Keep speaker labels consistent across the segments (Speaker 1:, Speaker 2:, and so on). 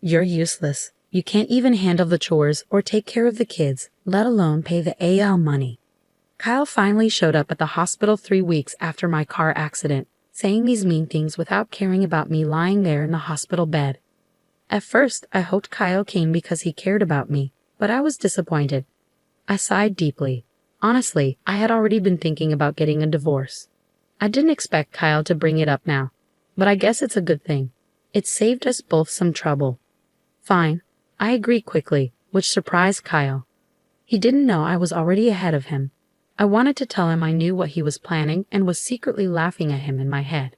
Speaker 1: You're useless. You can't even handle the chores or take care of the kids, let alone pay the alimony. Kyle finally showed up at the hospital 3 weeks after my car accident, saying these mean things without caring about me lying there in the hospital bed. At first, I hoped Kyle came because he cared about me, but I was disappointed. I sighed deeply. Honestly, I had already been thinking about getting a divorce. I didn't expect Kyle to bring it up now, but I guess it's a good thing. It saved us both some trouble. Fine, I agreed quickly, which surprised Kyle. He didn't know I was already ahead of him. I wanted to tell him I knew what he was planning and was secretly laughing at him in my head.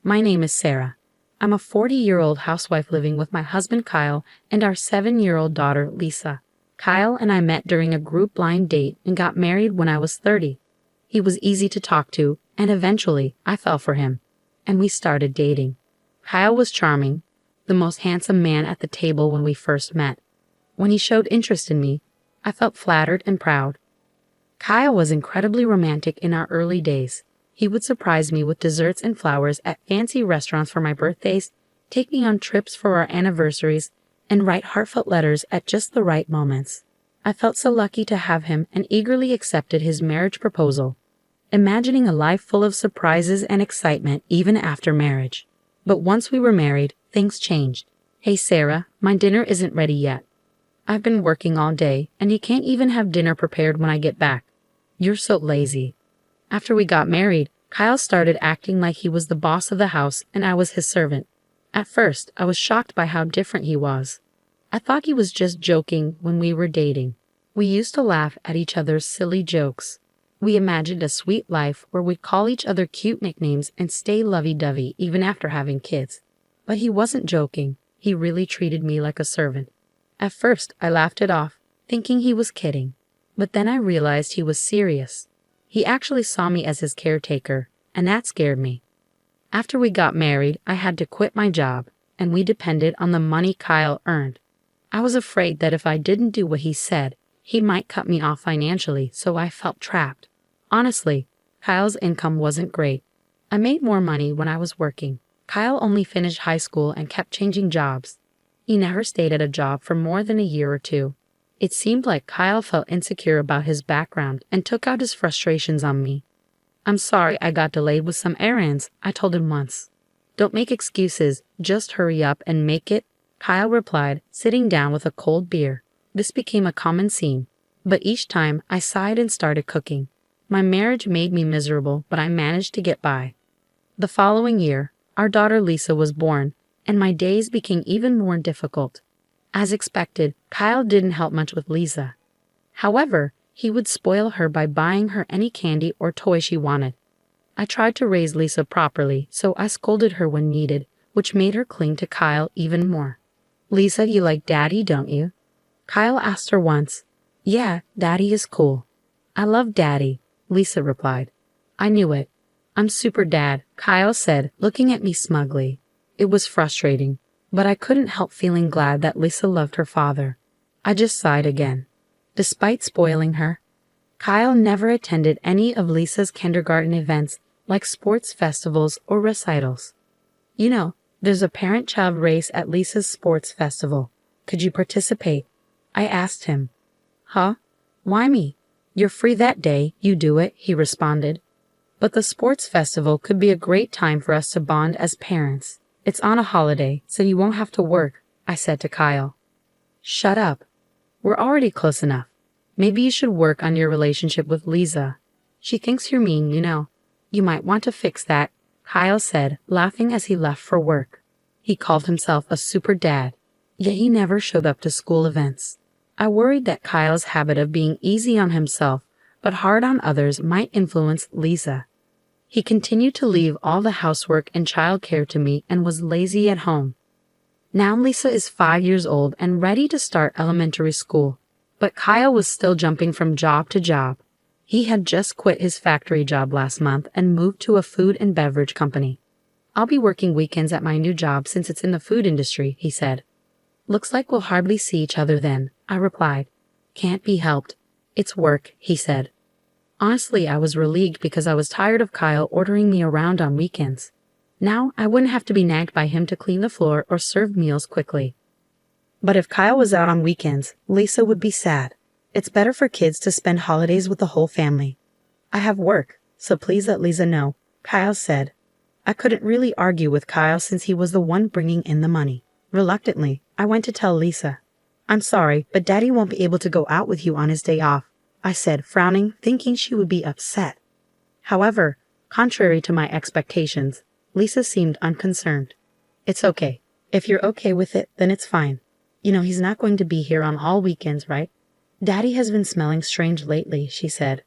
Speaker 1: My name is Sarah. I'm a 40-year-old housewife living with my husband Kyle and our 7-year-old daughter Lisa. Kyle and I met during a group blind date and got married when I was 30. He was easy to talk to, and eventually I fell for him, and we started dating. Kyle was charming, the most handsome man at the table when we first met. When he showed interest in me, I felt flattered and proud. Kyle was incredibly romantic in our early days. He would surprise me with desserts and flowers at fancy restaurants for my birthdays, take me on trips for our anniversaries, and write heartfelt letters at just the right moments. I felt so lucky to have him and eagerly accepted his marriage proposal, imagining a life full of surprises and excitement even after marriage. But once we were married, things changed. Hey Sarah, my dinner isn't ready yet. I've been working all day, and you can't even have dinner prepared when I get back. You're so lazy. After we got married, Kyle started acting like he was the boss of the house and I was his servant. At first, I was shocked by how different he was. I thought he was just joking when we were dating. We used to laugh at each other's silly jokes. We imagined a sweet life where we'd call each other cute nicknames and stay lovey-dovey even after having kids. But he wasn't joking. He really treated me like a servant. At first, I laughed it off, thinking he was kidding. But then I realized he was serious. He actually saw me as his caretaker, and that scared me. After we got married, I had to quit my job, and we depended on the money Kyle earned. I was afraid that if I didn't do what he said, he might cut me off financially, so I felt trapped. Honestly, Kyle's income wasn't great. I made more money when I was working. Kyle only finished high school and kept changing jobs. He never stayed at a job for more than a year or two. It seemed like Kyle felt insecure about his background and took out his frustrations on me. I'm sorry I got delayed with some errands, I told him once. Don't make excuses, just hurry up and make it, Kyle replied, sitting down with a cold beer. This became a common scene, but each time I sighed and started cooking. My marriage made me miserable, but I managed to get by. The following year, our daughter Lisa was born, and my days became even more difficult. As expected, Kyle didn't help much with Lisa. However, he would spoil her by buying her any candy or toy she wanted. I tried to raise Lisa properly, so I scolded her when needed, which made her cling to Kyle even more. Lisa, you like Daddy, don't you? Kyle asked her once. Yeah, Daddy is cool. I love Daddy, Lisa replied. I knew it. I'm super dad, Kyle said, looking at me smugly. It was frustrating, but I couldn't help feeling glad that Lisa loved her father. I just sighed again. Despite spoiling her, Kyle never attended any of Lisa's kindergarten events like sports festivals or recitals. You know, there's a parent-child race at Lisa's sports festival. Could you participate? I asked him. Huh? Why me? You're free that day, you do it, he responded. But the sports festival could be a great time for us to bond as parents. It's on a holiday, so you won't have to work, I said to Kyle. Shut up. We're already close enough. Maybe you should work on your relationship with Lisa. She thinks you're mean, you know. You might want to fix that, Kyle said, laughing as he left for work. He called himself a super dad, yet he never showed up to school events. I worried that Kyle's habit of being easy on himself but hard on others might influence Lisa. He continued to leave all the housework and childcare to me and was lazy at home. Now Lisa is 5 years old and ready to start elementary school, but Kyle was still jumping from job to job. He had just quit his factory job last month and moved to a food and beverage company. I'll be working weekends at my new job since it's in the food industry, he said. Looks like we'll hardly see each other then, I replied. Can't be helped. It's work, he said. Honestly, I was relieved because I was tired of Kyle ordering me around on weekends. Now I wouldn't have to be nagged by him to clean the floor or serve meals quickly. But if Kyle was out on weekends, Lisa would be sad. It's better for kids to spend holidays with the whole family. I have work, so please let Lisa know, Kyle said. I couldn't really argue with Kyle since he was the one bringing in the money. Reluctantly, I went to tell Lisa. I'm sorry, but Daddy won't be able to go out with you on his day off, I said, frowning, thinking she would be upset. However, contrary to my expectations, Lisa seemed unconcerned. It's okay. If you're okay with it, then it's fine. You know he's not going to be here on all weekends, right? Daddy has been smelling strange lately, she said.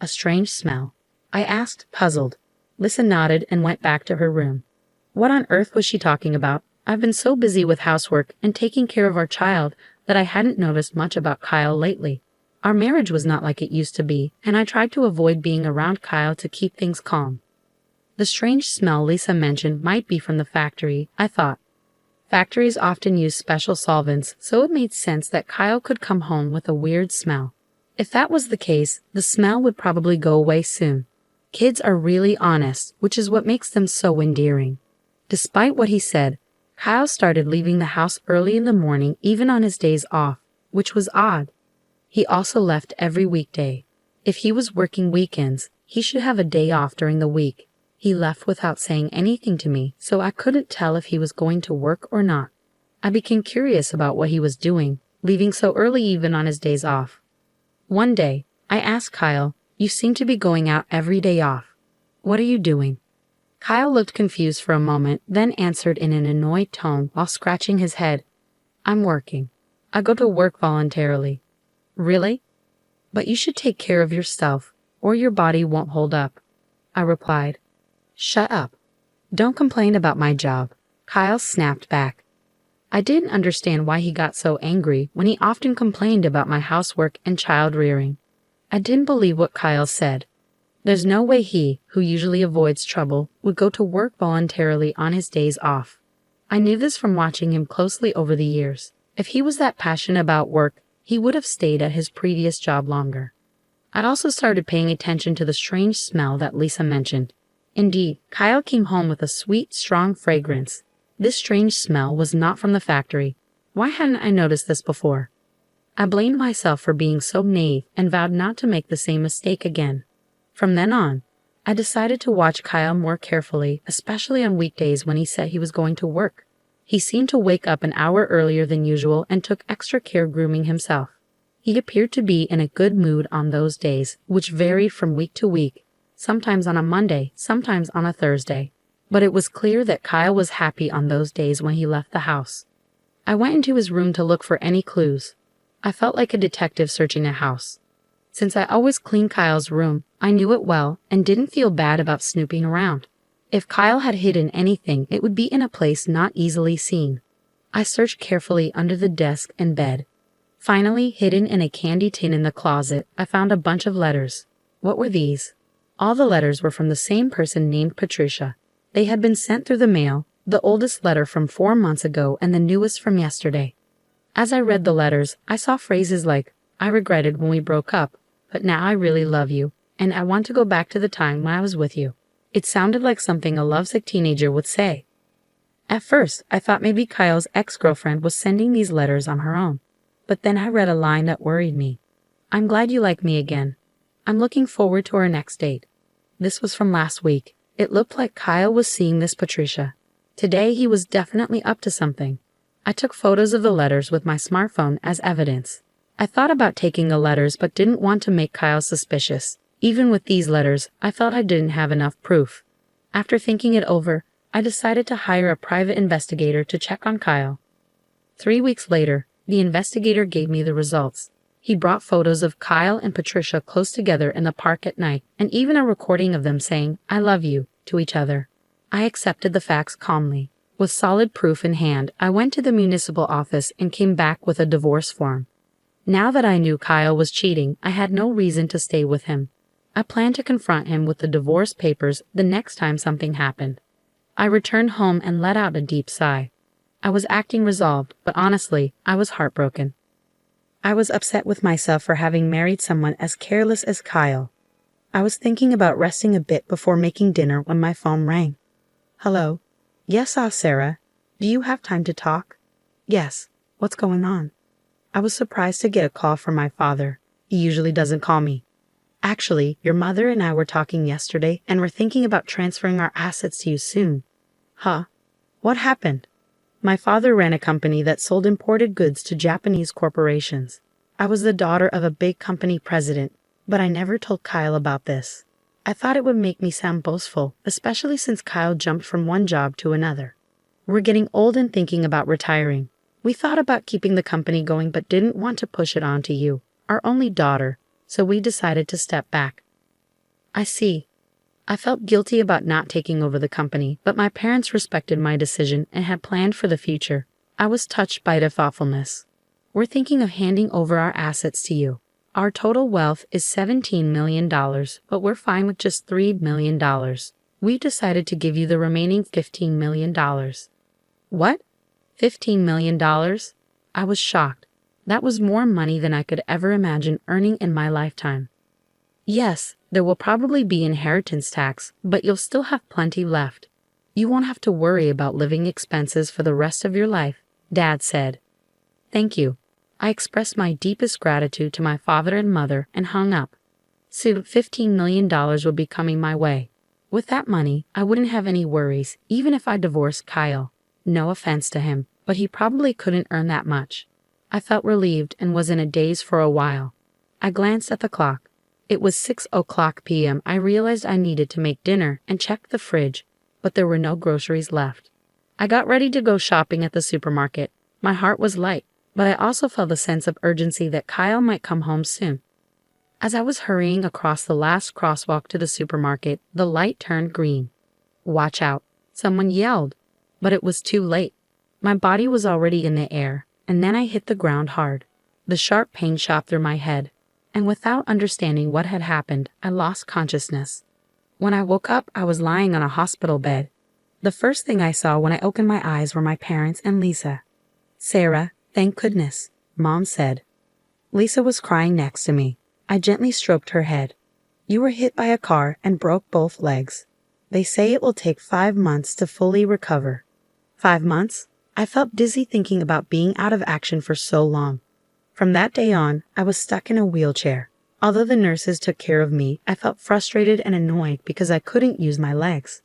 Speaker 1: A strange smell? I asked, puzzled. Lisa nodded and went back to her room. What on earth was she talking about? I've been so busy with housework and taking care of our child that I hadn't noticed much about Kyle lately. Our marriage was not like it used to be, and I tried to avoid being around Kyle to keep things calm. The strange smell Lisa mentioned might be from the factory, I thought. Factories often use special solvents, so it made sense that Kyle could come home with a weird smell. If that was the case, the smell would probably go away soon. Kids are really honest, which is what makes them so endearing. Despite what he said, Kyle started leaving the house early in the morning even on his days off, which was odd. He also left every weekday. If he was working weekends, he should have a day off during the week. He left without saying anything to me, so I couldn't tell if he was going to work or not. I became curious about what he was doing, leaving so early even on his days off. One day, I asked Kyle, "You seem to be going out every day off. What are you doing?" Kyle looked confused for a moment, then answered in an annoyed tone while scratching his head. "I'm working. I go to work voluntarily." "Really? But you should take care of yourself, or your body won't hold up," I replied. "Shut up. Don't complain about my job," Kyle snapped back. I didn't understand why he got so angry when he often complained about my housework and child rearing. I didn't believe what Kyle said. There's no way he, who usually avoids trouble, would go to work voluntarily on his days off. I knew this from watching him closely over the years. If he was that passionate about work, he would have stayed at his previous job longer. I'd also started paying attention to the strange smell that Lisa mentioned. Indeed, Kyle came home with a sweet, strong fragrance. This strange smell was not from the factory. Why hadn't I noticed this before? I blamed myself for being so naive and vowed not to make the same mistake again. From then on, I decided to watch Kyle more carefully, especially on weekdays when he said he was going to work. He seemed to wake up an hour earlier than usual and took extra care grooming himself. He appeared to be in a good mood on those days, which varied from week to week, sometimes on a Monday, sometimes on a Thursday. But it was clear that Kyle was happy on those days when he left the house. I went into his room to look for any clues. I felt like a detective searching a house. Since I always cleaned Kyle's room, I knew it well and didn't feel bad about snooping around. If Kyle had hidden anything, it would be in a place not easily seen. I searched carefully under the desk and bed. Finally, hidden in a candy tin in the closet, I found a bunch of letters. What were these? All the letters were from the same person named Patricia. They had been sent through the mail, the oldest letter from 4 months ago and the newest from yesterday. As I read the letters, I saw phrases like, "I regretted when we broke up, but now I really love you, and I want to go back to the time when I was with you." It sounded like something a lovesick teenager would say. At first, I thought maybe Kyle's ex-girlfriend was sending these letters on her own. But then I read a line that worried me. "I'm glad you like me again. I'm looking forward to our next date." This was from last week. It looked like Kyle was seeing this Patricia. Today he was definitely up to something. I took photos of the letters with my smartphone as evidence. I thought about taking the letters but didn't want to make Kyle suspicious. Even with these letters, I felt I didn't have enough proof. After thinking it over, I decided to hire a private investigator to check on Kyle. 3 weeks later, the investigator gave me the results. He brought photos of Kyle and Patricia close together in the park at night, and even a recording of them saying, "I love you," to each other. I accepted the facts calmly. With solid proof in hand, I went to the municipal office and came back with a divorce form. Now that I knew Kyle was cheating, I had no reason to stay with him. I planned to confront him with the divorce papers the next time something happened. I returned home and let out a deep sigh. I was acting resolved, but honestly, I was heartbroken. I was upset with myself for having married someone as careless as Kyle. I was thinking about resting a bit before making dinner when my phone rang. "Hello?" "Yes, Sarah. Do you have time to talk?" "Yes. What's going on? I was surprised to get a call from my father. He usually doesn't call me. Actually, your mother and I were talking yesterday and we're thinking about transferring our assets to you soon. Huh? What happened? My father ran a company that sold imported goods to Japanese corporations. I was the daughter of a big company president, but I never told Kyle about this. I thought it would make me sound boastful, especially since Kyle jumped from one job to another. We're getting old and thinking about retiring. We thought about keeping the company going but didn't want to push it on to you, our only daughter, so we decided to step back. I see. I felt guilty about not taking over the company, but my parents respected my decision and had planned for the future. I was touched by their thoughtfulness. We're thinking of handing over our assets to you. Our total wealth is $17 million, but we're fine with just $3 million. We decided to give you the remaining $15 million. What? $15 million? I was shocked. That was more money than I could ever imagine earning in my lifetime. Yes, there will probably be inheritance tax, but you'll still have plenty left. You won't have to worry about living expenses for the rest of your life, Dad said. Thank you. I expressed my deepest gratitude to my father and mother and hung up. Soon $15 million would be coming my way. With that money, I wouldn't have any worries, even if I divorced Kyle. No offense to him, but he probably couldn't earn that much. I felt relieved and was in a daze for a while. I glanced at the clock. It was 6:00 p.m. I realized I needed to make dinner and checked the fridge, but there were no groceries left. I got ready to go shopping at the supermarket. My heart was light, but I also felt a sense of urgency that Kyle might come home soon. As I was hurrying across the last crosswalk to the supermarket, the light turned green. Watch out, someone yelled, but it was too late. My body was already in the air, and then I hit the ground hard. The sharp pain shot through my head, and without understanding what had happened, I lost consciousness. When I woke up, I was lying on a hospital bed. The first thing I saw when I opened my eyes were my parents and Lisa. Sarah, thank goodness, Mom said. Lisa was crying next to me. I gently stroked her head. You were hit by a car and broke both legs. They say it will take 5 months to fully recover. 5 months? I felt dizzy thinking about being out of action for so long. From that day on, I was stuck in a wheelchair. Although the nurses took care of me, I felt frustrated and annoyed because I couldn't use my legs.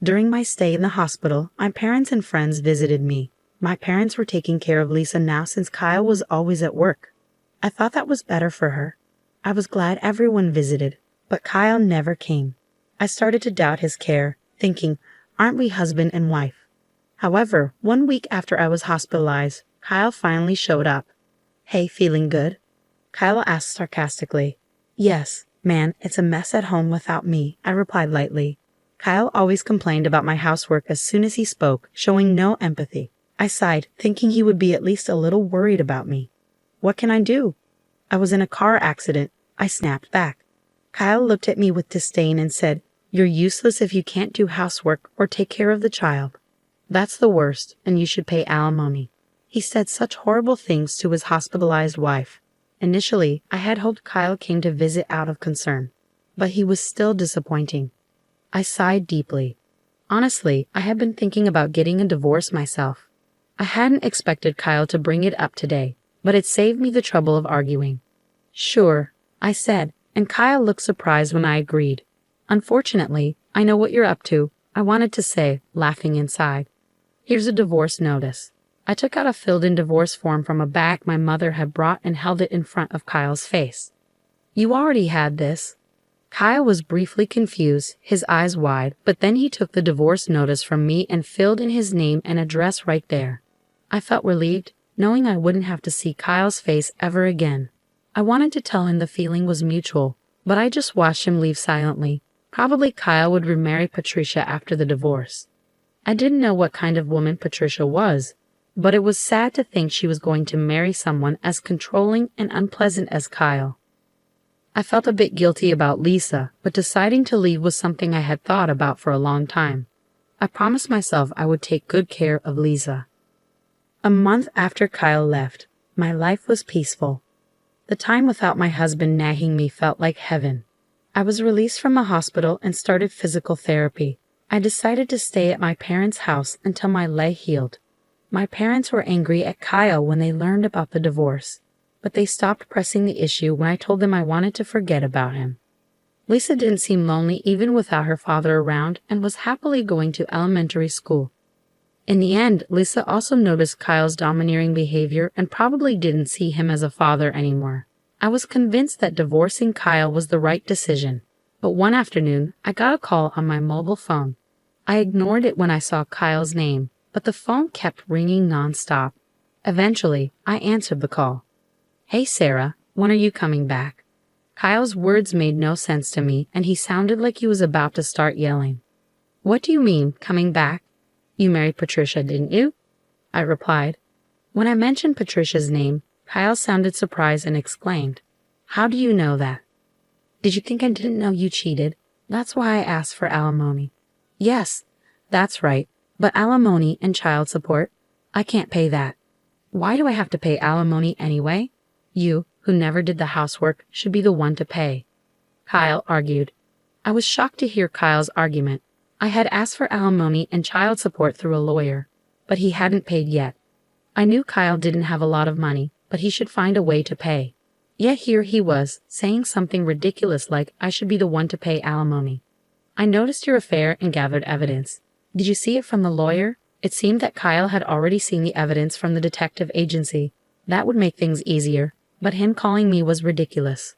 Speaker 1: During my stay in the hospital, my parents and friends visited me. My parents were taking care of Lisa now since Kyle was always at work. I thought that was better for her. I was glad everyone visited, but Kyle never came. I started to doubt his care, thinking, aren't we husband and wife? However, 1 week after I was hospitalized, Kyle finally showed up. Hey, feeling good? Kyle asked sarcastically. Yes, man, it's a mess at home without me, I replied lightly. Kyle always complained about my housework as soon as he spoke, showing no empathy. I sighed, thinking he would be at least a little worried about me. What can I do? I was in a car accident, I snapped back. Kyle looked at me with disdain and said, You're useless if you can't do housework or take care of the child. That's the worst, and you should pay alimony. He said such horrible things to his hospitalized wife. Initially, I had hoped Kyle came to visit out of concern, but he was still disappointing. I sighed deeply. Honestly, I had been thinking about getting a divorce myself. I hadn't expected Kyle to bring it up today, but it saved me the trouble of arguing. Sure, I said, and Kyle looked surprised when I agreed. Unfortunately, I know what you're up to, I wanted to say, laughing inside. Here's a divorce notice. I took out a filled-in divorce form from a bag my mother had brought and held it in front of Kyle's face. You already had this. Kyle was briefly confused, his eyes wide, but then he took the divorce notice from me and filled in his name and address right there. I felt relieved, knowing I wouldn't have to see Kyle's face ever again. I wanted to tell him the feeling was mutual, but I just watched him leave silently. Probably Kyle would remarry Patricia after the divorce. I didn't know what kind of woman Patricia was, but it was sad to think she was going to marry someone as controlling and unpleasant as Kyle. I felt a bit guilty about Lisa, but deciding to leave was something I had thought about for a long time. I promised myself I would take good care of Lisa. A month after Kyle left, my life was peaceful. The time without my husband nagging me felt like heaven. I was released from the hospital and started physical therapy. I decided to stay at my parents' house until my leg healed. My parents were angry at Kyle when they learned about the divorce, but they stopped pressing the issue when I told them I wanted to forget about him. Lisa didn't seem lonely even without her father around and was happily going to elementary school. In the end, Lisa also noticed Kyle's domineering behavior and probably didn't see him as a father anymore. I was convinced that divorcing Kyle was the right decision, but one afternoon, I got a call on my mobile phone. I ignored it when I saw Kyle's name, but the phone kept ringing nonstop. Eventually, I answered the call. "Hey Sarah, when are you coming back?" Kyle's words made no sense to me, and he sounded like he was about to start yelling. "What do you mean, coming back? You married Patricia, didn't you?" I replied. When I mentioned Patricia's name, Kyle sounded surprised and exclaimed, "How do you know that?" "Did you think I didn't know you cheated? That's why I asked for alimony." "Yes, that's right, but alimony and child support, I can't pay that." "Why do I have to pay alimony anyway? You, who never did the housework, should be the one to pay," Kyle argued. I was shocked to hear Kyle's argument. I had asked for alimony and child support through a lawyer, but he hadn't paid yet. I knew Kyle didn't have a lot of money, but he should find a way to pay. Yet here he was, saying something ridiculous like I should be the one to pay alimony. "I noticed your affair and gathered evidence. Did you see it from the lawyer?" It seemed that Kyle had already seen the evidence from the detective agency. That would make things easier, but him calling me was ridiculous.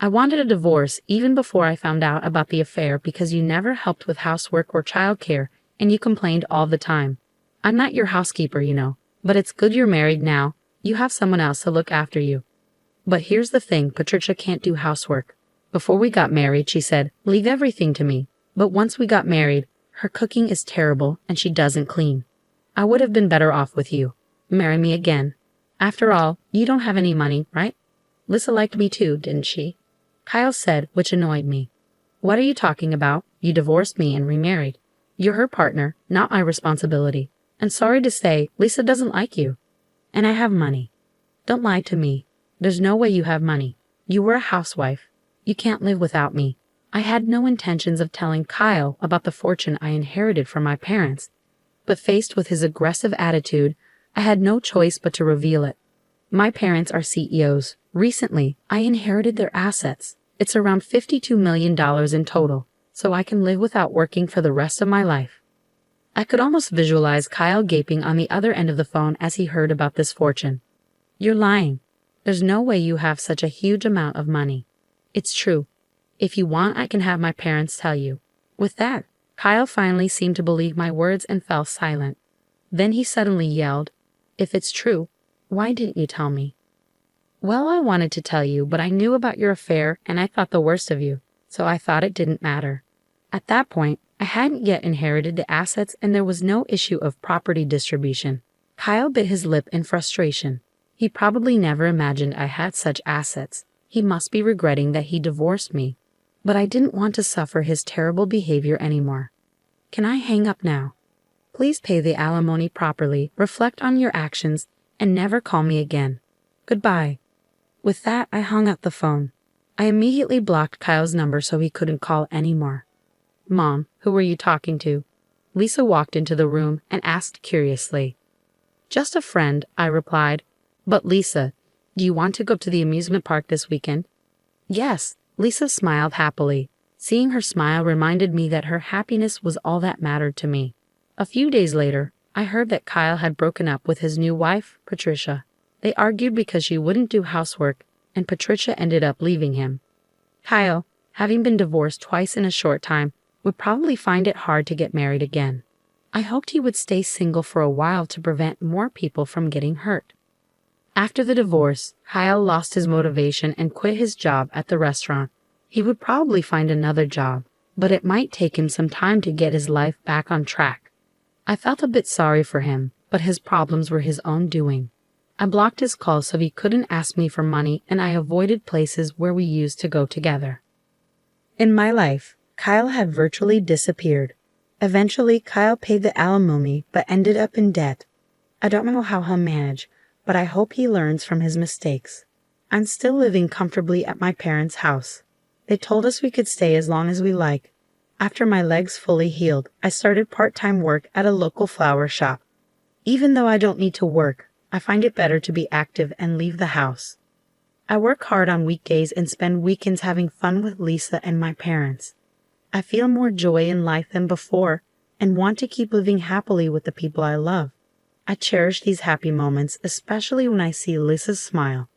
Speaker 1: "I wanted a divorce even before I found out about the affair because you never helped with housework or childcare, and you complained all the time. I'm not your housekeeper, you know, but it's good you're married now. You have someone else to look after you. But here's the thing, Patricia can't do housework. Before we got married, she said, leave everything to me. But once we got married, her cooking is terrible and she doesn't clean. I would have been better off with you. Marry me again. After all, you don't have any money, right? Lisa liked me too, didn't she?" Kyle said, which annoyed me. "What are you talking about? You divorced me and remarried. You're her partner, not my responsibility. And sorry to say, Lisa doesn't like you. And I have money." "Don't lie to me. There's no way you have money. You were a housewife. You can't live without me." I had no intentions of telling Kyle about the fortune I inherited from my parents, but faced with his aggressive attitude, I had no choice but to reveal it. My parents are CEOs. Recently, I inherited their assets. It's around $52 million in total, so I can live without working for the rest of my life. I could almost visualize Kyle gaping on the other end of the phone as he heard about this fortune. "You're lying. There's no way you have such a huge amount of money." "It's true. If you want, I can have my parents tell you." With that, Kyle finally seemed to believe my words and fell silent. Then he suddenly yelled, "If it's true, why didn't you tell me?" "Well, I wanted to tell you, but I knew about your affair and I thought the worst of you, so I thought it didn't matter." At that point, I hadn't yet inherited the assets and there was no issue of property distribution. Kyle bit his lip in frustration. He probably never imagined I had such assets. He must be regretting that he divorced me. But I didn't want to suffer his terrible behavior anymore. "Can I hang up now? Please pay the alimony properly, reflect on your actions, and never call me again. Goodbye." With that, I hung up the phone. I immediately blocked Kyle's number so he couldn't call anymore. "Mom, who were you talking to?" Lisa walked into the room and asked curiously. "Just a friend," I replied. "But Lisa, do you want to go to the amusement park this weekend?" "Yes." Lisa smiled happily. Seeing her smile reminded me that her happiness was all that mattered to me. A few days later, I heard that Kyle had broken up with his new wife, Patricia. They argued because she wouldn't do housework, and Patricia ended up leaving him. Kyle, having been divorced twice in a short time, would probably find it hard to get married again. I hoped he would stay single for a while to prevent more people from getting hurt. After the divorce, Kyle lost his motivation and quit his job at the restaurant. He would probably find another job, but it might take him some time to get his life back on track. I felt a bit sorry for him, but his problems were his own doing. I blocked his calls so he couldn't ask me for money, and I avoided places where we used to go together. In my life, Kyle had virtually disappeared. Eventually, Kyle paid the alimony but ended up in debt. I don't know how he'll manage, but I hope he learns from his mistakes. I'm still living comfortably at my parents' house. They told us we could stay as long as we like. After my legs fully healed, I started part-time work at a local flower shop. Even though I don't need to work, I find it better to be active and leave the house. I work hard on weekdays and spend weekends having fun with Lisa and my parents. I feel more joy in life than before and want to keep living happily with the people I love. I cherish these happy moments, especially when I see Lisa's smile.